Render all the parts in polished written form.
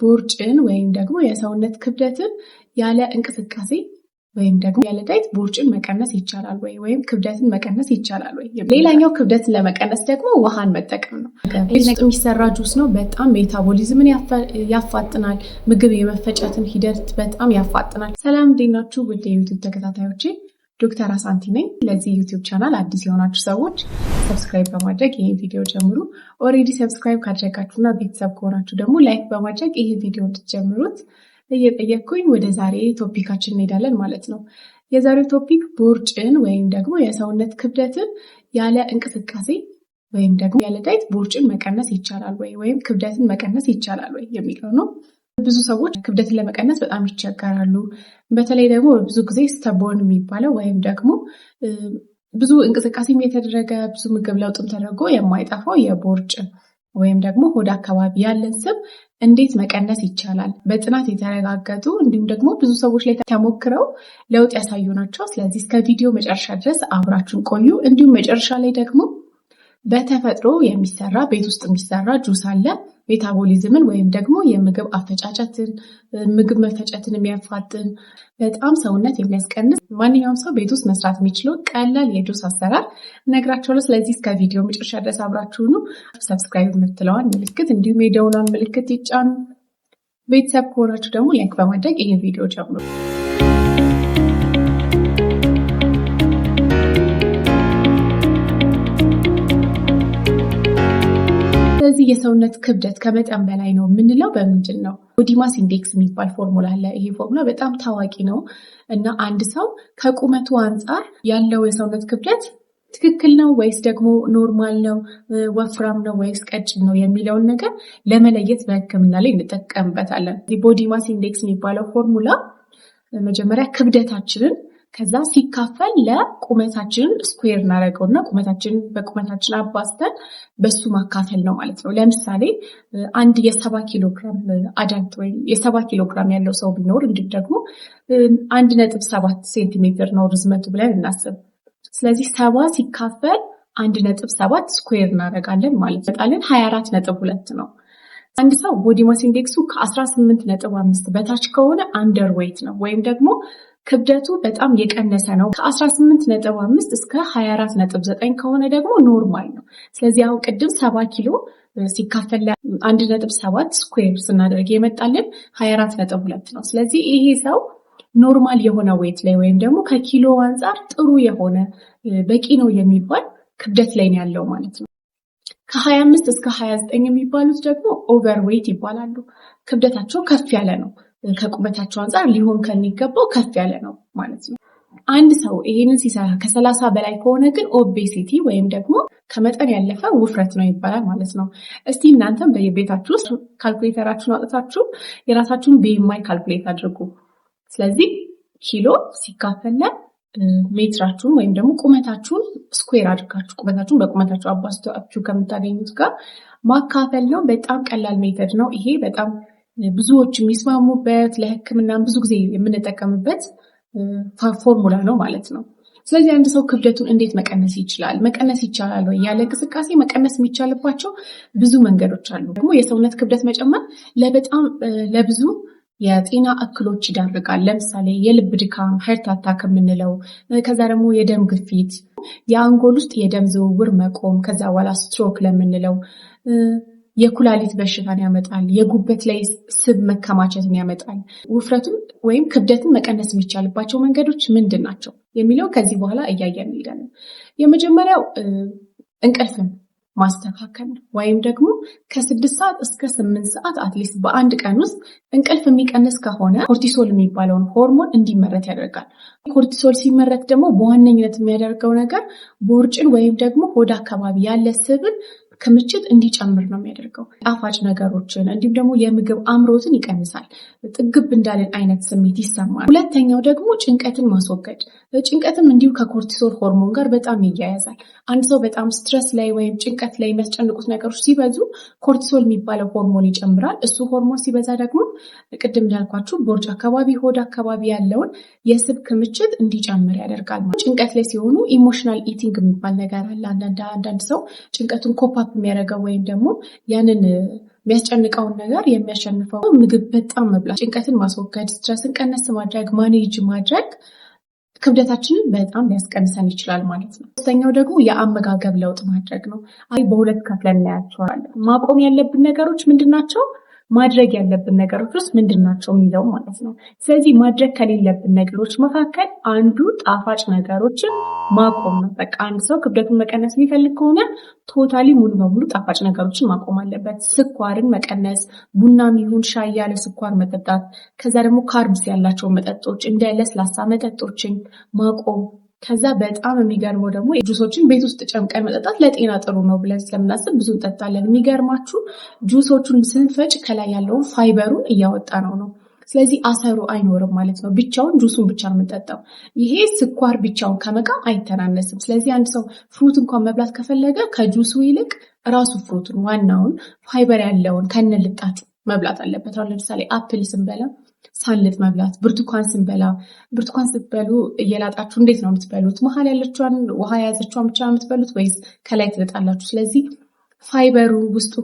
ቦርጭን ወይም ደግሞ የሰውነት ክብደትን ያለ እንቅስቃሴ ወይም ደግሞ ያለ ዳይት ቦርጭን መቀነስ ይቻላል ወይም ክብደትን መቀነስ ይቻላል ወይ? ሌላኛው ክብደትን ለመቀነስ ደግሞ ውሃን መጠቀም ነው። ቤት ውስጥ የሚሰራ ጁስ ነው። በጣም ሜታቦሊዝምን ያፋጥናል። ምግብ የመፈጨትን ሂደት በጣም ያፋጥናል። ሰላም እንዴት ናችሁ? ውድ የዩቲዩብ ተከታታዮቼ ዶክተር አሳንቲ ነኝ። ለዚህ ዩቲዩብ ቻናል አዲስ የሆናችሁ ሰዎች ሰብስክራይብ በማድረግ ይህን ቪዲዮ ጀምሩ። ኦልሬዲ ሰብስክራይብ ካደረጋችሁና ቤተሰብ ከሆናችሁ ደግሞ ላይክ በማድረግ ይህን ቪዲዮ እንድትጀምሩት እየጠየቅኩኝ ወደ ዛሬ ቶፒካችን እንሄዳለን ማለት ነው። የዛሬው ቶፒክ ቦርጭን ወይም ደግሞ የሰውነት ክብደትን ያለ እንቅስቃሴ ወይም ደግሞ ያለ ዳይት ቦርጭን መቀነስ ይቻላል ወይም ክብደትን መቀነስ ይቻላል ወይ የሚለው ነው። ብዙ ሰዎች ክብደትን ለመቀነስ በጣም ይቸገራሉ። በተለይ ደግሞ ብዙ ጊዜ ስተቦርን የሚባለው ወይም ደግሞ ብዙ እንቅስቃሴም የተደረገ ብዙ ምግብ ለውጥም ተደርጎ የማይጠፋው የቦርጭ ወይም ደግሞ ሆድ አካባቢ ያለን ስብ እንዴት መቀነስ ይቻላል? በጥናት የተረጋገጡ እንዲሁም ደግሞ ብዙ ሰዎች ላይ ተሞክረው ለውጥ ያሳዩ ናቸው። ስለዚህ እስከ ቪዲዮ መጨረሻ ድረስ አብራችሁን ቆዩ። እንዲሁም መጨረሻ ላይ ደግሞ በተፈጥሮ የሚሰራ ቤት ውስጥ የሚሰራ ጁስ አለ። ሜታቦሊዝምን ወይም ደግሞ የምግብ አፈጫጨትን ምግብ መፈጨትን የሚያፋጥን በጣም ሰውነት የሚያስቀንስ ማንኛውም ሰው ቤት ውስጥ መስራት የሚችለው ቀላል የጁስ አሰራር እነግራችኋለሁ። ስለዚህ እስከ ቪዲዮ መጨረሻ ድረስ አብራችሁኑ ሰብስክራይብ የምትለዋን ምልክት እንዲሁም የደውሏን ምልክት ይጫኑ። ቤተሰብ ከሆናችሁ ደግሞ ላይክ በማድረግ ይህን ቪዲዮ ጀምሩ። ስለዚህ የሰውነት ክብደት ከመጠን በላይ ነው የምንለው በምንድን ነው? ቦዲ ማስ ኢንዴክስ የሚባል ፎርሙላ አለ። ይሄ ፎርሙላ በጣም ታዋቂ ነው እና አንድ ሰው ከቁመቱ አንጻር ያለው የሰውነት ክብደት ትክክል ነው ወይስ ደግሞ ኖርማል ነው፣ ወፍራም ነው ወይስ ቀጭን ነው የሚለውን ነገር ለመለየት በሕክምና ላይ እንጠቀምበታለን። ቦዲ ማስ ኢንዴክስ የሚባለው ፎርሙላ መጀመሪያ ክብደታችንን ከዛ ሲካፈል ለቁመታችንን ስኩዌር እናደርገውና በቁመታችን አባዝተን በሱ ማካፈል ነው ማለት ነው። ለምሳሌ አንድ የ70 ኪሎ ግራም አዳልት ወይም የ70 ኪሎ ግራም ያለው ሰው ቢኖር እንዲሁም ደግሞ 1.7 ሴንቲሜትር ነው ርዝመቱ ብለን እናስብ። ስለዚህ 70 ሲካፈል 1.7 ስኩዌር እናደርጋለን ማለት ነው። 24.2 ነው። አንድ ሰው ቦዲ ማስ ኢንዴክሱ ከ18.5 በታች ከሆነ አንደር ዌይት ነው ወይም ደግሞ ክብደቱ በጣም የቀነሰ ነው። ከ18.5 እስከ 24.9 ከሆነ ደግሞ ኖርማል ነው። ስለዚህ አሁን ቅድም 70 ኪሎ ሲካፈል 1.7 ስኩዌር ስናደርግ የመጣልን 24.2 ነው። ስለዚህ ይሄ ሰው ኖርማል የሆነ ዌይት ላይ ወይም ደግሞ ከኪሎ አንጻር ጥሩ የሆነ በቂ ነው የሚባል ክብደት ላይ ነው ያለው ማለት ነው። ከ25 እስከ 29 የሚባሉት ደግሞ ኦቨር ዌይት ይባላሉ። ክብደታቸው ከፍ ያለ ነው። ከቁመታቸው አንጻር ሊሆን ከሚገባው ከፍ ያለ ነው ማለት ነው። አንድ ሰው ይሄንን ሲሰራ ከ30 በላይ ከሆነ ግን ኦቤሲቲ ወይም ደግሞ ከመጠን ያለፈ ውፍረት ነው ይባላል ማለት ነው። እስቲ እናንተም በየቤታችሁ ውስጥ ካልኩሌተራችሁን አውጥታችሁ የራሳችሁን BMI ካልኩሌት አድርጉ። ስለዚህ ኪሎ ሲካፈል ሜትራችሁን ወይም ደግሞ ቁመታችሁን ስኩዌር አድርጋችሁ ቁመታችሁን በቁመታችሁ አባዝታችሁ ከምታገኙት ጋር ማካፈል ነው። በጣም ቀላል ሜተድ ነው ይሄ። በጣም ብዙዎች የሚስማሙበት ለሕክምና ብዙ ጊዜ የምንጠቀምበት ፎርሙላ ነው ማለት ነው። ስለዚህ አንድ ሰው ክብደቱን እንዴት መቀነስ ይችላል? መቀነስ ይቻላል ወይ? ያለ እንቅስቃሴ መቀነስ የሚቻልባቸው ብዙ መንገዶች አሉ። ደግሞ የሰውነት ክብደት መጨመር ለብዙ የጤና እክሎች ይዳርጋል። ለምሳሌ የልብ ድካም፣ ሀርት አታክ የምንለው፣ ከዛ ደግሞ የደም ግፊት፣ የአንጎል ውስጥ የደም ዝውውር መቆም፣ ከዛ በኋላ ስትሮክ ለምንለው የኩላሊት በሽታን ያመጣል። የጉበት ላይ ስብ መከማቸትን ያመጣል። ውፍረቱን ወይም ክብደትን መቀነስ የሚቻልባቸው መንገዶች ምንድን ናቸው የሚለው ከዚህ በኋላ እያየን እንሄዳለን። የመጀመሪያው እንቅልፍን ማስተካከል ነው። ወይም ደግሞ ከ6 ሰዓት እስከ 8 ሰዓት አትሊስት በአንድ ቀን ውስጥ እንቅልፍ የሚቀንስ ከሆነ ኮርቲሶል የሚባለውን ሆርሞን እንዲመረት ያደርጋል። ኮርቲሶል ሲመረት ደግሞ በዋነኝነት የሚያደርገው ነገር ቦርጭን ወይም ደግሞ ሆድ አካባቢ ያለ ስብን ክምችት እንዲጨምር ነው የሚያደርገው። ጣፋጭ ነገሮችን እንዲሁም ደግሞ የምግብ አምሮትን ይቀንሳል። ጥግብ እንዳለን አይነት ስሜት ይሰማል። ሁለተኛው ደግሞ ጭንቀትን ማስወገድ። ጭንቀትም እንዲሁ ከኮርቲሶል ሆርሞን ጋር በጣም ይያያዛል። አንድ ሰው በጣም ስትረስ ላይ ወይም ጭንቀት ላይ የሚያስጨንቁት ነገሮች ሲበዙ ኮርቲሶል የሚባለው ሆርሞን ይጨምራል። እሱ ሆርሞን ሲበዛ ደግሞ ቅድም እንዳልኳችሁ ቦርጭ አካባቢ ሆድ አካባቢ ያለውን የስብ ክምችት እንዲጨምር ያደርጋል። ጭንቀት ላይ ሲሆኑ ኢሞሽናል ኢቲንግ የሚባል ነገር አለ። አንዳንድ ሰው ጭንቀቱን ኮፓፕ የሚያደርገው ወይም ደግሞ ያንን የሚያስጨንቀውን ነገር የሚያሸንፈው ምግብ በጣም መብላት፣ ጭንቀትን ማስወገድ፣ ስትረስን ቀነስ ማድረግ፣ ማኔጅ ማድረግ ክብደታችንን በጣም ሊያስቀንሰን ይችላል ማለት ነው። ሶስተኛው ደግሞ የአመጋገብ ለውጥ ማድረግ ነው። በሁለት ከፍለን እናያቸዋለን። ማቆም ያለብን ነገሮች ምንድን ናቸው? ማድረግ ያለብን ነገሮች ውስጥ ምንድን ናቸው የሚለው ማለት ነው። ስለዚህ ማድረግ ከሌለብን ነገሮች መካከል አንዱ ጣፋጭ ነገሮችን ማቆም ነው። በቃ አንድ ሰው ክብደቱን መቀነስ የሚፈልግ ከሆነ ቶታሊ ሙሉ በሙሉ ጣፋጭ ነገሮችን ማቆም አለበት። ስኳርን መቀነስ፣ ቡናም ይሁን ሻይ ያለ ስኳር መጠጣት፣ ከዛ ደግሞ ካርብስ ያላቸው መጠጦች እንደ ለስላሳ መጠጦችን ማቆም። ከዛ በጣም የሚገርመው ደግሞ ጁሶችን ቤት ውስጥ ጨምቀን መጠጣት ለጤና ጥሩ ነው ብለን ስለምናስብ ብዙ እንጠጣለን። የሚገርማችሁ ጁሶቹን ስንፈጭ ከላይ ያለውን ፋይበሩን እያወጣ ነው። ስለዚህ አሰሩ አይኖርም ማለት ነው። ብቻውን ጁሱን ብቻ ነው የምንጠጣው። ይሄ ስኳር ብቻውን ከመቃም አይተናነስም። ስለዚህ አንድ ሰው ፍሩት እንኳን መብላት ከፈለገ ከጁሱ ይልቅ ራሱ ፍሩቱን ዋናውን ፋይበር ያለውን ከነልጣጩ መብላት አለበት። አሁን ለምሳሌ አፕል ስንበላ ሳንልጥ መብላት፣ ብርቱካን ስንበላ ብርቱካን ስትበሉ እየላጣችሁ እንዴት ነው የምትበሉት? መሀል ያለችዋን ውሃ የያዘችዋን ብቻ ነው የምትበሉት ወይስ ከላይ ትልጣላችሁ? ስለዚህ ፋይበሩ ውስጡ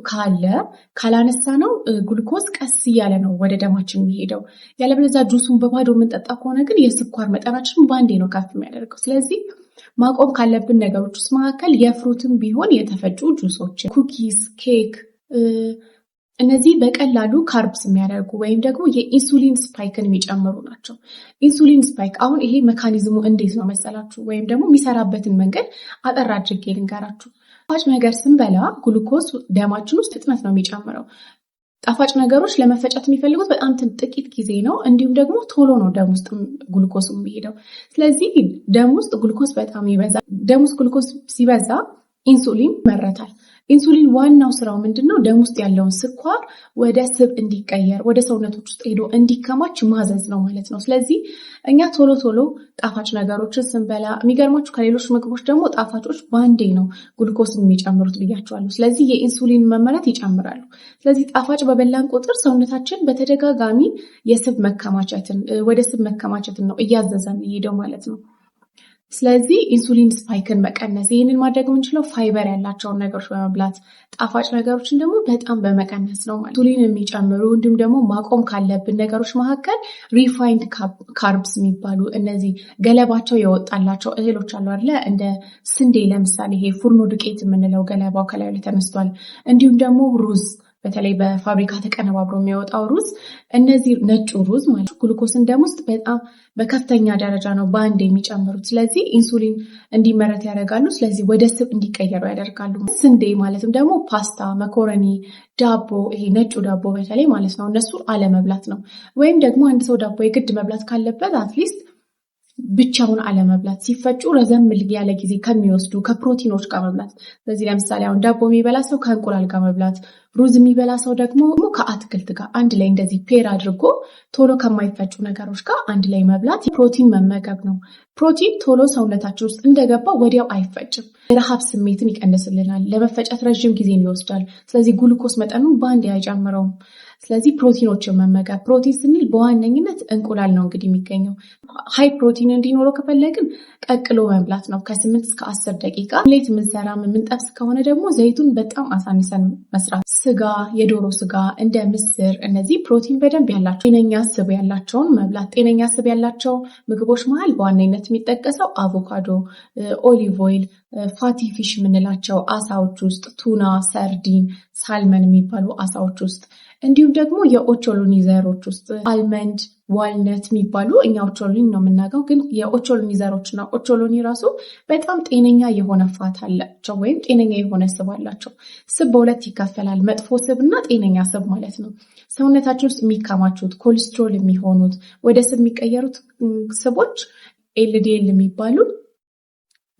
ካላነሳ ነው ግሉኮዝ ቀስ እያለ ነው ወደ ደማችን የሚሄደው። ያለበለዚያ ጁሱን በባዶ የምንጠጣ ከሆነ ግን የስኳር መጠናችን በአንዴ ነው ከፍ የሚያደርገው። ስለዚህ ማቆም ካለብን ነገሮች ውስጥ መካከል የፍሩትም ቢሆን የተፈጩ ጁሶችን፣ ኩኪስ፣ ኬክ እነዚህ በቀላሉ ካርብስ የሚያደርጉ ወይም ደግሞ የኢንሱሊን ስፓይክን የሚጨምሩ ናቸው። ኢንሱሊን ስፓይክ አሁን ይሄ ሜካኒዝሙ እንዴት ነው መሰላችሁ? ወይም ደግሞ የሚሰራበትን መንገድ አጠር አድርጌ ልንገራችሁ። ጣፋጭ ነገር ስንበላ ግሉኮዝ ደማችን ውስጥ ፍጥነት ነው የሚጨምረው። ጣፋጭ ነገሮች ለመፈጨት የሚፈልጉት በጣም ጥቂት ጊዜ ነው። እንዲሁም ደግሞ ቶሎ ነው ደም ውስጥ ግሉኮዝ የሚሄደው። ስለዚህ ደም ውስጥ ግሉኮዝ በጣም ይበዛል። ደም ውስጥ ግሉኮዝ ሲበዛ ኢንሱሊን ይመረታል። ኢንሱሊን ዋናው ስራው ምንድነው? ደም ውስጥ ያለውን ስኳር ወደ ስብ እንዲቀየር ወደ ሰውነቶች ውስጥ ሄዶ እንዲከማች ማዘዝ ነው ማለት ነው። ስለዚህ እኛ ቶሎ ቶሎ ጣፋጭ ነገሮችን ስንበላ የሚገርማችሁ ከሌሎች ምግቦች ደግሞ ጣፋጮች በአንዴ ነው ግሉኮስን የሚጨምሩት ብያቸዋለሁ። ስለዚህ የኢንሱሊን መመረት ይጨምራሉ። ስለዚህ ጣፋጭ በበላን ቁጥር ሰውነታችን በተደጋጋሚ የስብ መከማቸትን ወደ ስብ መከማቸትን ነው እያዘዘ የሚሄደው ማለት ነው። ስለዚህ ኢንሱሊን ስፓይክን መቀነስ፣ ይህንን ማድረግ የምንችለው ፋይበር ያላቸውን ነገሮች በመብላት ጣፋጭ ነገሮችን ደግሞ በጣም በመቀነስ ነው። ኢንሱሊን የሚጨምሩ እንዲሁም ደግሞ ማቆም ካለብን ነገሮች መካከል ሪፋይንድ ካርብስ የሚባሉ እነዚህ ገለባቸው የወጣላቸው እህሎች አሉ አይደለ? እንደ ስንዴ ለምሳሌ ይሄ ፉርኖ ዱቄት የምንለው ገለባው ከላይ ላይ ተነስቷል። እንዲሁም ደግሞ ሩዝ በተለይ በፋብሪካ ተቀነባብሮ የሚወጣው ሩዝ፣ እነዚህ ነጩ ሩዝ ማለት ግሉኮስን ደም ውስጥ በጣም በከፍተኛ ደረጃ ነው በአንድ የሚጨምሩት። ስለዚህ ኢንሱሊን እንዲመረት ያደርጋሉ። ስለዚህ ወደ ስብ እንዲቀየሩ ያደርጋሉ። ስንዴ ማለትም ደግሞ ፓስታ፣ መኮረኒ፣ ዳቦ፣ ይሄ ነጩ ዳቦ በተለይ ማለት ነው እነሱ አለመብላት ነው። ወይም ደግሞ አንድ ሰው ዳቦ የግድ መብላት ካለበት አትሊስት ብቻውን አለመብላት፣ ሲፈጩ ረዘም ያለ ጊዜ ከሚወስዱ ከፕሮቲኖች ጋር መብላት። ስለዚህ ለምሳሌ አሁን ዳቦ የሚበላ ሰው ከእንቁላል ጋር መብላት፣ ሩዝ የሚበላ ሰው ደግሞ ከአትክልት ጋር አንድ ላይ እንደዚህ ፔር አድርጎ ቶሎ ከማይፈጩ ነገሮች ጋር አንድ ላይ መብላት ፕሮቲን መመገብ ነው። ፕሮቲን ቶሎ ሰውነታችን ውስጥ እንደገባ ወዲያው አይፈጭም። የረሃብ ስሜትን ይቀንስልናል። ለመፈጨት ረዥም ጊዜን ይወስዳል። ስለዚህ ግሉኮስ መጠኑን በአንድ አይጨምረውም። ስለዚህ ፕሮቲኖችን መመገብ። ፕሮቲን ስንል በዋነኝነት እንቁላል ነው እንግዲህ የሚገኘው። ሃይ ፕሮቲን እንዲኖረው ከፈለግን ቀቅሎ መብላት ነው ከ8 እስከ 10 ደቂቃ። ሌት የምንሰራ የምንጠብስ ከሆነ ደግሞ ዘይቱን በጣም አሳንሰን መስራት። ስጋ፣ የዶሮ ስጋ እንደ ምስር፣ እነዚህ ፕሮቲን በደንብ ያላቸው ጤነኛ ስብ ያላቸውን መብላት። ጤነኛ ስብ ያላቸው ምግቦች መሀል በዋነኝነት የሚጠቀሰው አቮካዶ፣ ኦሊቭ ኦይል፣ ፋቲ ፊሽ የምንላቸው አሳዎች ውስጥ ቱና፣ ሰርዲን፣ ሳልመን የሚባሉ አሳዎች ውስጥ እንዲሁም ደግሞ የኦቾሎኒ ዘሮች ውስጥ አልመንድ፣ ዋልነት የሚባሉ እኛ ኦቾሎኒ ነው የምናውቀው፣ ግን የኦቾሎኒ ዘሮችና ኦቾሎኒ ራሱ በጣም ጤነኛ የሆነ ፋት አላቸው ወይም ጤነኛ የሆነ ስብ አላቸው። ስብ በሁለት ይከፈላል፣ መጥፎ ስብ እና ጤነኛ ስብ ማለት ነው። ሰውነታችን ውስጥ የሚከማቹት ኮሌስትሮል የሚሆኑት ወደ ስብ የሚቀየሩት ስቦች ኤልዲኤል የሚባሉ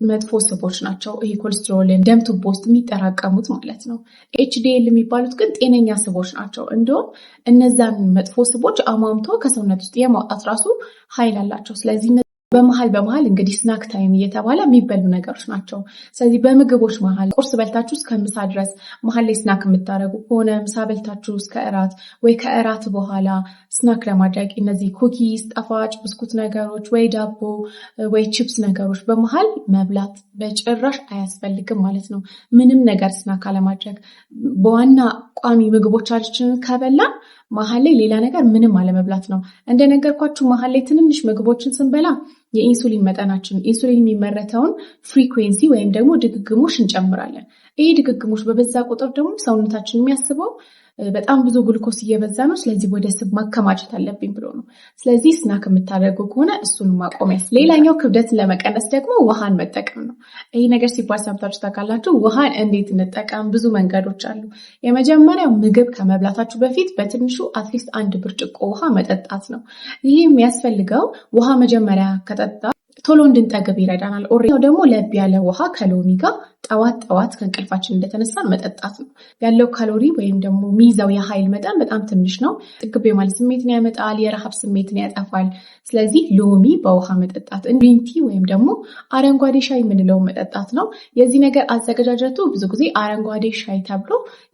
መጥፎ ስቦች ናቸው። ይሄ ኮሌስትሮልን ደም ቱቦ ውስጥ የሚጠራቀሙት ማለት ነው። ኤችዲኤል የሚባሉት ግን ጤነኛ ስቦች ናቸው። እንዲሁም እነዛን መጥፎ ስቦች አሟምቶ ከሰውነት ውስጥ የማውጣት ራሱ ኃይል አላቸው። ስለዚህ በመሀል እንግዲህ ስናክ ታይም እየተባለ የሚበሉ ነገሮች ናቸው። ስለዚህ በምግቦች መሀል ቁርስ በልታችሁ እስከ ምሳ ድረስ መሀል ላይ ስናክ የምታደርጉ ከሆነ ምሳ በልታችሁ እስከ እራት ወይ ከእራት በኋላ ስናክ ለማድረግ እነዚህ ኩኪስ፣ ጣፋጭ ብስኩት ነገሮች ወይ ዳቦ ወይ ቺፕስ ነገሮች በመሀል መብላት በጭራሽ አያስፈልግም ማለት ነው። ምንም ነገር ስናክ አለማድረግ። በዋና ቋሚ ምግቦቻችንን ከበላን መሀል ላይ ሌላ ነገር ምንም አለመብላት ነው። እንደነገርኳችሁ መሀል ላይ ትንንሽ ምግቦችን ስንበላ የኢንሱሊን መጠናችን ኢንሱሊን የሚመረተውን ፍሪኩዌንሲ ወይም ደግሞ ድግግሞሽ እንጨምራለን። ይሄ ድግግሞሽ በበዛ ቁጥር ደግሞ ሰውነታችን የሚያስበው በጣም ብዙ ግሉኮስ እየበዛ ነው፣ ስለዚህ ወደ ስብ ማከማቸት አለብኝ ብሎ ነው። ስለዚህ ስናክ የምታደርጉ ከሆነ እሱን ማቆም ያስፈልጋል። ሌላኛው ክብደትን ለመቀነስ ደግሞ ውሃን መጠቀም ነው። ይህ ነገር ሲባል ሰምታችሁ ታውቃላችሁ። ውሃን እንዴት እንጠቀም? ብዙ መንገዶች አሉ። የመጀመሪያው ምግብ ከመብላታችሁ በፊት በትንሹ አትሊስት 1 ብርጭቆ ውሃ መጠጣት ነው። ይህ የሚያስፈልገው ውሃ መጀመሪያ ከጠጣ ቶሎ እንድንጠግብ ይረዳናል። ኦሬው ደግሞ ለብ ያለ ውሃ ከሎሚ ጋር ጠዋት ከእንቅልፋችን እንደተነሳን መጠጣት ነው። ያለው ካሎሪ ወይም ደግሞ የሚይዘው የኃይል መጠን በጣም ትንሽ ነው። ጥግብ የማለት ስሜትን ያመጣል፣ የረሃብ ስሜትን ያጠፋል። ስለዚህ ሎሚ በውሃ መጠጣት፣ ግሪን ቲ ወይም ደግሞ አረንጓዴ ሻይ የምንለው መጠጣት ነው። የዚህ ነገር አዘገጃጀቱ ብዙ ጊዜ አረንጓዴ ሻይ ተብሎ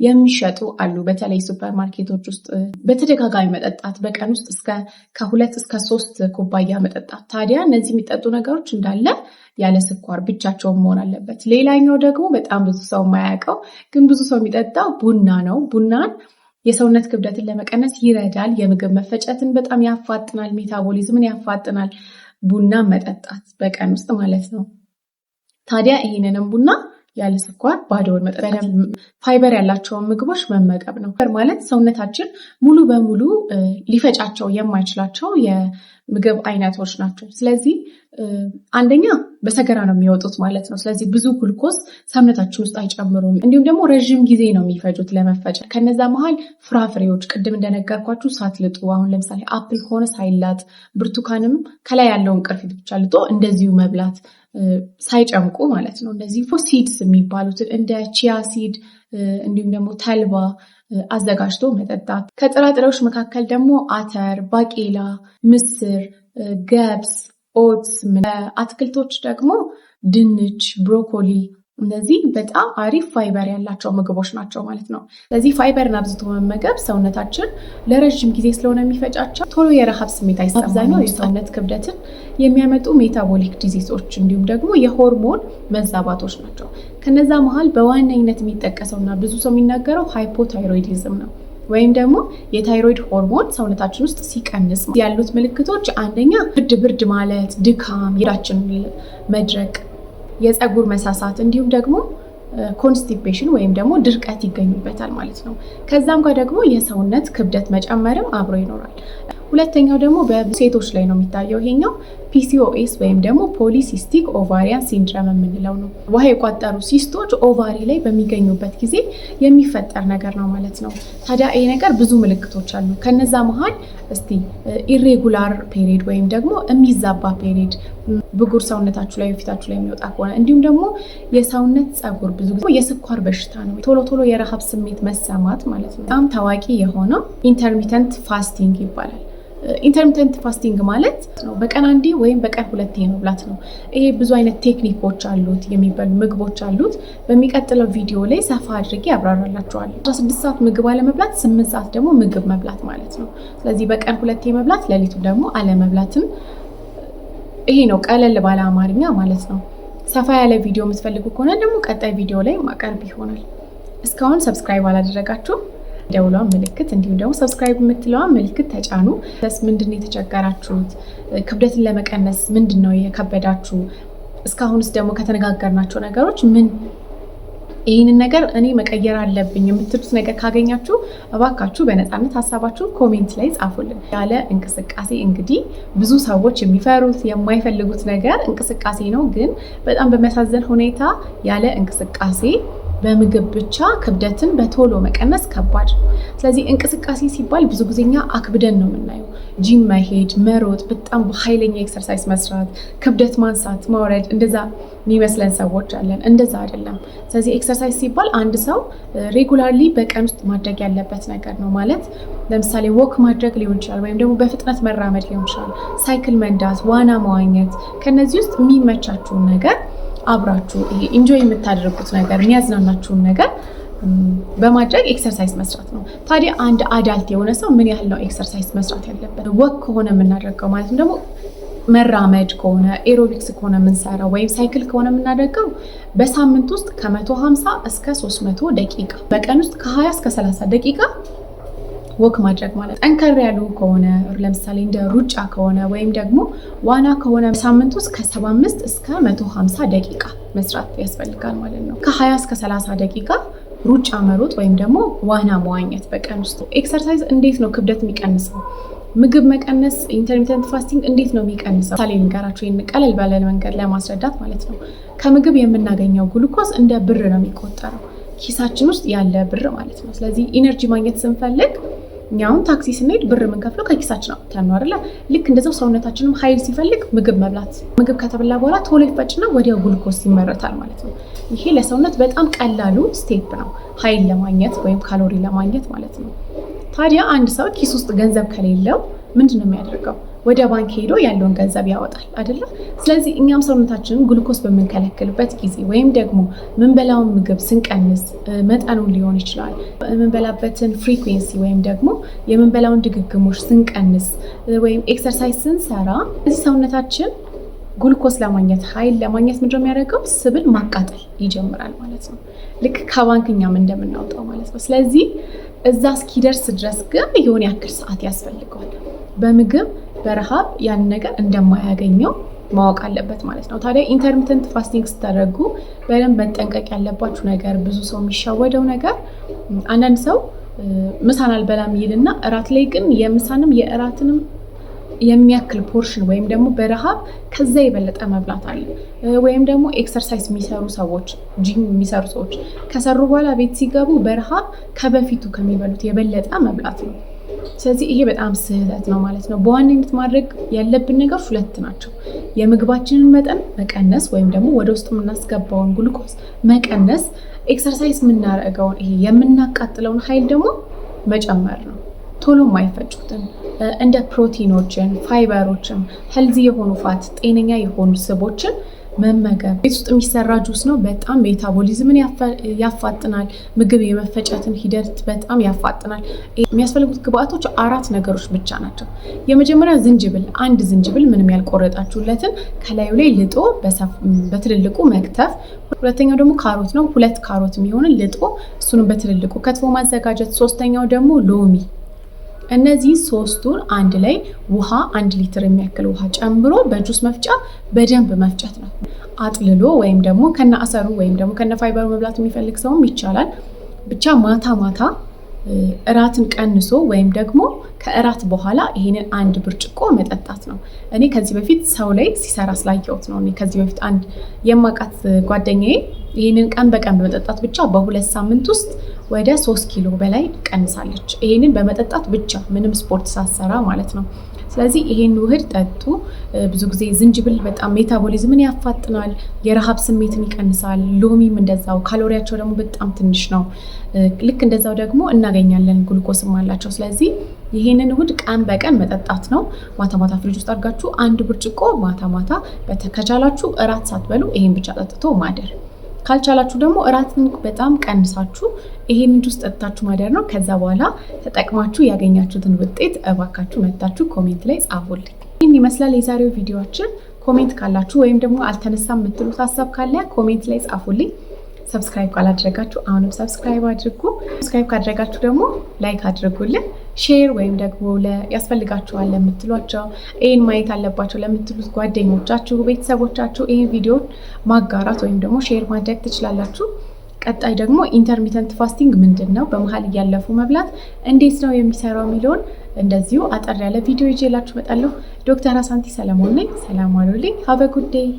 የሚሸጡ አሉ። በተለይ ሱፐር ማርኬቶች ውስጥ በተደጋጋሚ መጠጣት፣ በቀን ውስጥ ከ2 እስከ 3 ኩባያ መጠጣት። ታዲያ እነዚህ የሚጠጡ ነገሮች እንዳለ ያለ ስኳር ብቻቸውን መሆን አለበት። ሌላኛው ደግሞ በጣም ብዙ ሰው የማያውቀው ግን ብዙ ሰው የሚጠጣው ቡና ነው። ቡናን የሰውነት ክብደትን ለመቀነስ ይረዳል። የምግብ መፈጨትን በጣም ያፋጥናል፣ ሜታቦሊዝምን ያፋጥናል። ቡና መጠጣት በቀን ውስጥ ማለት ነው። ታዲያ ይህንንም ቡና ያለ ስኳር ባዶውን መጠጣት፣ ፋይበር ያላቸውን ምግቦች መመገብ ነው። ማለት ሰውነታችን ሙሉ በሙሉ ሊፈጫቸው የማይችላቸው የምግብ አይነቶች ናቸው። ስለዚህ አንደኛ በሰገራ ነው የሚወጡት ማለት ነው። ስለዚህ ብዙ ግሉኮስ ሰውነታችን ውስጥ አይጨምሩም። እንዲሁም ደግሞ ረዥም ጊዜ ነው የሚፈጁት ለመፈጨት። ከነዛ መሀል ፍራፍሬዎች ቅድም እንደነገርኳችሁ ሳትልጡ፣ አሁን ለምሳሌ አፕል ከሆነ ሳይላጥ፣ ብርቱካንም ከላይ ያለውን ቅርፊት ብቻ ልጦ እንደዚሁ መብላት ሳይጨምቁ ማለት ነው። እንደዚህ ሲድስ የሚባሉትን እንደ ቺያ ሲድ እንዲሁም ደግሞ ተልባ አዘጋጅቶ መጠጣት። ከጥራጥሬዎች መካከል ደግሞ አተር፣ ባቄላ፣ ምስር፣ ገብስ፣ ኦትስ፣ አትክልቶች ደግሞ ድንች፣ ብሮኮሊ፣ እነዚህ በጣም አሪፍ ፋይበር ያላቸው ምግቦች ናቸው ማለት ነው። ስለዚህ ፋይበርን አብዝቶ መመገብ ሰውነታችን ለረዥም ጊዜ ስለሆነ የሚፈጫቸው ቶሎ የረሃብ ስሜት አይሰማም። አብዛኛው የሰውነት ክብደትን የሚያመጡ ሜታቦሊክ ዲዚዞች እንዲሁም ደግሞ የሆርሞን መዛባቶች ናቸው። ከነዛ መሀል በዋነኝነት የሚጠቀሰውና ብዙ ሰው የሚናገረው ሃይፖታይሮይዲዝም ነው። ወይም ደግሞ የታይሮይድ ሆርሞን ሰውነታችን ውስጥ ሲቀንስ ያሉት ምልክቶች አንደኛ ብርድ ማለት፣ ድካም፣ የሆዳችን መድረቅ፣ የፀጉር መሳሳት እንዲሁም ደግሞ ኮንስቲፔሽን ወይም ደግሞ ድርቀት ይገኙበታል ማለት ነው። ከዛም ጋር ደግሞ የሰውነት ክብደት መጨመርም አብሮ ይኖራል። ሁለተኛው ደግሞ በሴቶች ላይ ነው የሚታየው። ይሄኛው ፒሲኦኤስ ወይም ደግሞ ፖሊሲስቲክ ኦቫሪያን ሲንድረም የምንለው ነው። ውሃ የቋጠሩ ሲስቶች ኦቫሪ ላይ በሚገኙበት ጊዜ የሚፈጠር ነገር ነው ማለት ነው። ታዲያ ይሄ ነገር ብዙ ምልክቶች አሉ። ከነዛ መሀል እስቲ ኢሬጉላር ፔሪድ ወይም ደግሞ የሚዛባ ፔሪድ፣ ብጉር ሰውነታችሁ ላይ ፊታችሁ ላይ የሚወጣ ከሆነ እንዲሁም ደግሞ የሰውነት ፀጉር፣ ብዙ ጊዜ የስኳር በሽታ ነው፣ ቶሎ የረሃብ ስሜት መሰማት ማለት ነው። በጣም ታዋቂ የሆነው ኢንተርሚተንት ፋስቲንግ ይባላል። ኢንተርሚተንት ፋስቲንግ ማለት ነው በቀን አንዴ ወይም በቀን 2 መብላት ነው። ይሄ ብዙ አይነት ቴክኒኮች አሉት፣ የሚበሉ ምግቦች አሉት። በሚቀጥለው ቪዲዮ ላይ ሰፋ አድርጌ ያብራራላችኋለሁ። 16 ሰዓት ምግብ አለመብላት፣ 8 ሰዓት ደግሞ ምግብ መብላት ማለት ነው። ስለዚህ በቀን 2 መብላት፣ ሌሊቱ ደግሞ አለመብላትን። ይሄ ነው ቀለል ባለ አማርኛ ማለት ነው። ሰፋ ያለ ቪዲዮ የምትፈልጉ ከሆነ ደግሞ ቀጣይ ቪዲዮ ላይ ማቀርብ ይሆናል። እስካሁን ሰብስክራይብ አላደረጋችሁ ደውሏን ምልክት እንዲሁም ደግሞ ሰብስክራይብ የምትለዋን ምልክት ተጫኑ። ምንድን ነው የተቸገራችሁት? ክብደትን ለመቀነስ ምንድን ነው የከበዳችሁ? እስካሁንስ ደግሞ ከተነጋገርናቸው ነገሮች ምን ይህንን ነገር እኔ መቀየር አለብኝ የምትሉት ነገር ካገኛችሁ እባካችሁ በነፃነት ሀሳባችሁን ኮሜንት ላይ ጻፉልን። ያለ እንቅስቃሴ እንግዲህ ብዙ ሰዎች የሚፈሩት የማይፈልጉት ነገር እንቅስቃሴ ነው። ግን በጣም በሚያሳዝን ሁኔታ ያለ እንቅስቃሴ በምግብ ብቻ ክብደትን በቶሎ መቀነስ ከባድ ነው። ስለዚህ እንቅስቃሴ ሲባል ብዙ ጊዜኛ አክብደን ነው የምናየው። ጂም መሄድ፣ መሮጥ፣ በጣም በኃይለኛ ኤክሰርሳይዝ መስራት፣ ክብደት ማንሳት፣ ማውረድ፣ እንደዛ የሚመስለን ሰዎች አለን። እንደዛ አይደለም። ስለዚህ ኤክሰርሳይዝ ሲባል አንድ ሰው ሬጉላርሊ በቀን ውስጥ ማድረግ ያለበት ነገር ነው። ማለት ለምሳሌ ወክ ማድረግ ሊሆን ይችላል፣ ወይም ደግሞ በፍጥነት መራመድ ሊሆን ይችላል፣ ሳይክል መንዳት፣ ዋና መዋኘት። ከነዚህ ውስጥ የሚመቻችሁን ነገር አብራችሁ ይሄ ኢንጆይ የምታደርጉት ነገር የሚያዝናናችሁን ነገር በማድረግ ኤክሰርሳይዝ መስራት ነው። ታዲያ አንድ አዳልት የሆነ ሰው ምን ያህል ነው ኤክሰርሳይዝ መስራት ያለበት? ወክ ከሆነ የምናደርገው ማለት ደግሞ መራመድ ከሆነ ኤሮቢክስ ከሆነ የምንሰራው ወይም ሳይክል ከሆነ የምናደርገው በሳምንት ውስጥ ከ150 እስከ 300 ደቂቃ፣ በቀን ውስጥ ከ20 እስከ 30 ደቂቃ ወክ ማድረግ ማለት። ጠንከር ያሉ ከሆነ ለምሳሌ እንደ ሩጫ ከሆነ ወይም ደግሞ ዋና ከሆነ በሳምንት ውስጥ ከ75 እስከ 150 ደቂቃ መስራት ያስፈልጋል ማለት ነው። ከ20 እስከ 30 ደቂቃ ሩጫ መሮጥ ወይም ደግሞ ዋና መዋኘት በቀን ውስጥ። ኤክሰርሳይዝ እንዴት ነው ክብደት የሚቀንሰው? ምግብ መቀነስ ኢንተርሚተንት ፋስቲንግ እንዴት ነው የሚቀንሰው? ምሳሌ ንገራችሁ ይህን ቀለል ባለ መንገድ ለማስረዳት ማለት ነው። ከምግብ የምናገኘው ግሉኮስ እንደ ብር ነው የሚቆጠረው፣ ኪሳችን ውስጥ ያለ ብር ማለት ነው። ስለዚህ ኢነርጂ ማግኘት ስንፈልግ እኛውን ታክሲ ስንሄድ ብር የምንከፍለው ከኪሳችን አውጥተን ነው አይደለ? ልክ እንደዛው ሰውነታችንም ኃይል ሲፈልግ ምግብ መብላት፣ ምግብ ከተበላ በኋላ ቶሎ ይፈጭና ወዲያው ግሉኮስ ይመረታል ማለት ነው። ይሄ ለሰውነት በጣም ቀላሉ ስቴፕ ነው ኃይል ለማግኘት ወይም ካሎሪ ለማግኘት ማለት ነው። ታዲያ አንድ ሰው ኪስ ውስጥ ገንዘብ ከሌለው ምንድን ነው የሚያደርገው? ወደ ባንክ ሄዶ ያለውን ገንዘብ ያወጣል አይደለ? ስለዚህ እኛም ሰውነታችንን ግሉኮስ በምንከለክልበት ጊዜ ወይም ደግሞ ምንበላውን ምግብ ስንቀንስ መጠኑን ሊሆን ይችላል፣ የምንበላበትን ፍሪኩዌንሲ ወይም ደግሞ የምንበላውን ድግግሞች ስንቀንስ ወይም ኤክሰርሳይዝ ስንሰራ እዚህ ሰውነታችን ግሉኮስ ለማግኘት ኃይል ለማግኘት ምንድን ነው የሚያደርገው? ስብን ማቃጠል ይጀምራል ማለት ነው። ልክ ከባንክ እኛም እንደምናወጣው ማለት ነው። ስለዚህ እዛ እስኪደርስ ድረስ ግን የሆነ ያክል ሰዓት ያስፈልገዋል። በምግብ በረሃብ ያን ነገር እንደማያገኘው ማወቅ አለበት ማለት ነው። ታዲያ ኢንተርሚተንት ፋስቲንግ ስታደርጉ በደንብ መጠንቀቅ ያለባችሁ ነገር፣ ብዙ ሰው የሚሻወደው ነገር፣ አንዳንድ ሰው ምሳን አልበላም ይልና እራት ላይ ግን የምሳንም የእራትንም የሚያክል ፖርሽን ወይም ደግሞ በረሃብ ከዛ የበለጠ መብላት አለ። ወይም ደግሞ ኤክሰርሳይዝ የሚሰሩ ሰዎች፣ ጂም የሚሰሩ ሰዎች ከሰሩ በኋላ ቤት ሲገቡ በረሃብ ከበፊቱ ከሚበሉት የበለጠ መብላት ነው። ስለዚህ ይሄ በጣም ስህተት ነው ማለት ነው። በዋነኝነት ማድረግ ያለብን ነገር ሁለት ናቸው። የምግባችንን መጠን መቀነስ ወይም ደግሞ ወደ ውስጥ የምናስገባውን ግሉኮስ መቀነስ፣ ኤክሰርሳይዝ የምናደርገውን ይሄ የምናቃጥለውን ኃይል ደግሞ መጨመር ነው። ቶሎ የማይፈጩትን እንደ ፕሮቲኖችን፣ ፋይበሮችን፣ ሄልዚ የሆኑ ፋት፣ ጤነኛ የሆኑ ስቦችን መመገብ። ቤት ውስጥ የሚሰራ ጁስ ነው። በጣም ሜታቦሊዝምን ያፋጥናል። ምግብ የመፈጨትን ሂደት በጣም ያፋጥናል። የሚያስፈልጉት ግብአቶች 4 ነገሮች ብቻ ናቸው። የመጀመሪያ ዝንጅብል፣ አንድ ዝንጅብል ምንም ያልቆረጣችሁለትን ከላዩ ላይ ልጦ በትልልቁ መክተፍ። ሁለተኛው ደግሞ ካሮት ነው። 2 ካሮት የሚሆንን ልጦ እሱንም በትልልቁ ከትፎ ማዘጋጀት። ሶስተኛው ደግሞ ሎሚ። እነዚህ ሶስቱን አንድ ላይ ውሃ 1 ሊትር የሚያክል ውሃ ጨምሮ በጁስ መፍጫ በደንብ መፍጨት ነው። አጥልሎ ወይም ደግሞ ከነ አሰሩ ወይም ደግሞ ከነ ፋይበሩ መብላት የሚፈልግ ሰውም ይቻላል። ብቻ ማታ ማታ እራትን ቀንሶ ወይም ደግሞ ከእራት በኋላ ይሄንን 1 ብርጭቆ መጠጣት ነው። እኔ ከዚህ በፊት ሰው ላይ ሲሰራ ስላየሁት ነው። እኔ ከዚህ በፊት አንድ የማውቃት ጓደኛዬ ይሄንን ቀን በቀን በመጠጣት ብቻ በ2 ሳምንት ውስጥ ወደ 3 ኪሎ በላይ ቀንሳለች። ይሄንን በመጠጣት ብቻ ምንም ስፖርት ሳሰራ ማለት ነው። ስለዚህ ይሄን ውህድ ጠጡ። ብዙ ጊዜ ዝንጅብል በጣም ሜታቦሊዝምን ያፋጥናል፣ የረሃብ ስሜትን ይቀንሳል። ሎሚም እንደዛው፣ ካሎሪያቸው ደግሞ በጣም ትንሽ ነው። ልክ እንደዛው ደግሞ እናገኛለን፣ ግሉኮስም አላቸው። ስለዚህ ይሄንን ውህድ ቀን በቀን መጠጣት ነው። ማታ ማታ ፍሪጅ ውስጥ አድርጋችሁ 1 ብርጭቆ ማታ ማታ ከቻላችሁ እራት ሳትበሉ ይሄን ብቻ ጠጥቶ ማደር። ካልቻላችሁ ደግሞ እራትን በጣም ቀንሳችሁ ይሄንን ጁስ ጠጥታችሁ ማደር ነው። ከዛ በኋላ ተጠቅማችሁ ያገኛችሁትን ውጤት እባካችሁ መታችሁ ኮሜንት ላይ ጻፉልኝ። ይህን ይመስላል የዛሬው ቪዲዮአችን። ኮሜንት ካላችሁ ወይም ደግሞ አልተነሳም የምትሉት ሀሳብ ካለ ኮሜንት ላይ ጻፉልኝ። ሰብስክራይብ ካላደረጋችሁ አሁንም ሰብስክራይብ አድርጉ። ሰብስክራይብ ካደረጋችሁ ደግሞ ላይክ አድርጉልን። ሼር ወይም ደግሞ ያስፈልጋችኋል ለምትሏቸው ይሄን ማየት አለባቸው ለምትሉት ጓደኞቻችሁ፣ ቤተሰቦቻችሁ ይሄን ቪዲዮ ማጋራት ወይም ደግሞ ሼር ማድረግ ትችላላችሁ። ቀጣይ ደግሞ ኢንተርሚተንት ፋስቲንግ ምንድን ነው፣ በመሀል እያለፉ መብላት እንዴት ነው የሚሰራው የሚለውን እንደዚሁ አጠር ያለ ቪዲዮ ይዤላችሁ እመጣለሁ። ዶክተር አሳንቲ ሰለሞን ነኝ። ሰላም ዋሉልኝ። ሀቭ ኤ ጉድ ዴይ